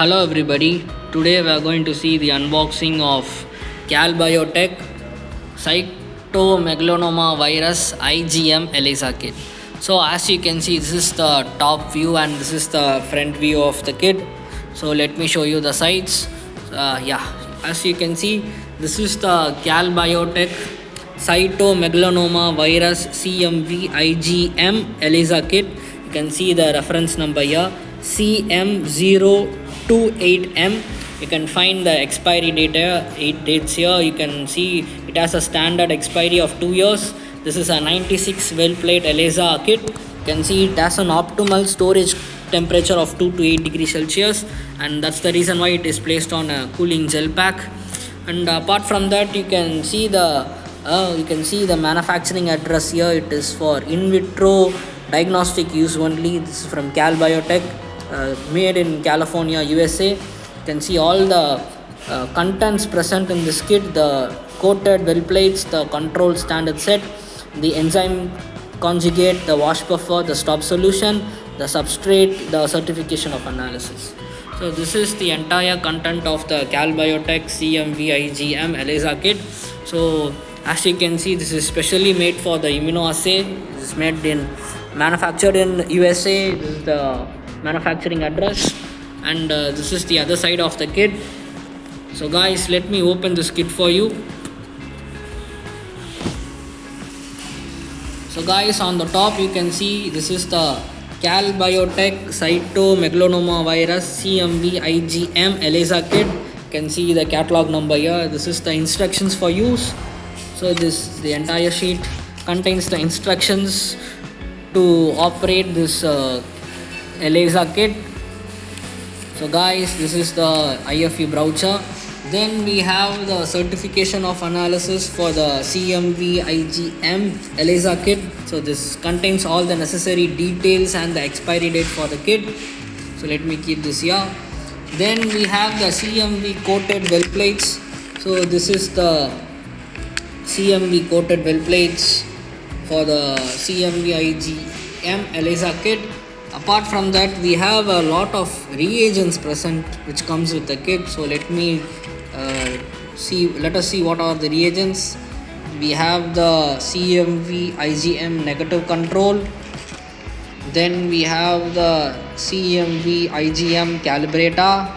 Hello everybody, today we are going to see the unboxing of Calbiotech Cytomegalovirus IgM Elisa kit. So as you can see, this is the top view and this is the front view of the kit. So let me show you the sides. As you can see, this is the Calbiotech Cytomegalovirus CMV IgM Elisa kit. You can see the reference number here, CM028M. You can find the expiry data, 8 dates here. You can see it has a standard expiry of 2 years. This is a 96 well plate ELISA kit. You can see it has an optimal storage temperature of 2 to 8 degrees Celsius, and that's the reason why it is placed on a cooling gel pack. And apart from that, you can see the manufacturing address here. It is for in vitro diagnostic use only. This is from Calbiotech, made in California, USA. You can see all the contents present in this kit: the coated well plates, the control standard set, the enzyme conjugate, the wash buffer, the stop solution, the substrate, the certification of analysis. So this is the entire content of the Calbiotech CMV IgM ELISA kit. So as you can see, this is specially made for the immunoassay. This is manufactured in USA. This is the manufacturing address, and this is the other side of the kit. So guys, let me open this kit for you. So guys, on the top you can see this is the Calbiotech Cytomegalovirus CMV IgM ELISA kit. You can see the catalog number here. This is the instructions for use. So the entire sheet contains the instructions to operate this ELISA kit. So guys, this is the IFE brochure. Then we have the certification of analysis for the CMV IgM ELISA kit. So this contains all the necessary details and the expiry date for the kit. So let me keep this here. Then we have the CMV coated well plates. So this is the CMV coated well plates for the CMV IgM ELISA kit. Apart from that, we have a lot of reagents present which comes with the kit. So let us see what are the reagents. We have the CMV IgM negative control. Then we have the CMV IgM calibrator.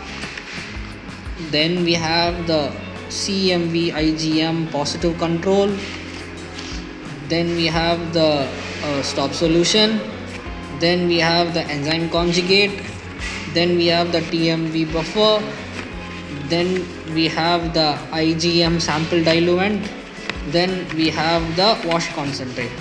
Then we have the CMV IgM positive control. Then we have the stop solution. Then we have the enzyme conjugate. Then we have the TMV buffer. Then we have the IgM sample diluent. Then we have the wash concentrate.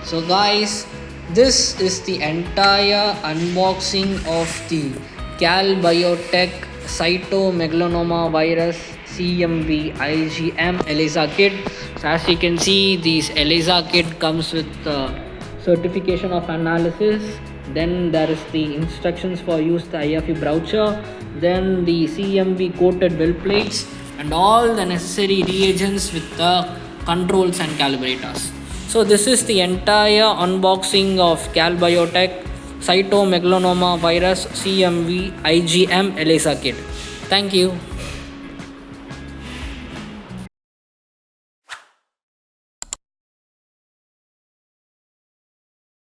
So guys, this is the entire unboxing of the Calbiotech Cytomegalovirus CMV IgM ELISA kit. So as you can see, this ELISA kit comes with the certification of analysis. Then there is the instructions for use, the IFE brochure, then the CMV coated well plates, and all the necessary reagents with the controls and calibrators. So this is the entire unboxing of Calbiotech Cytomegalovirus CMV IgM ELISA kit. Thank you.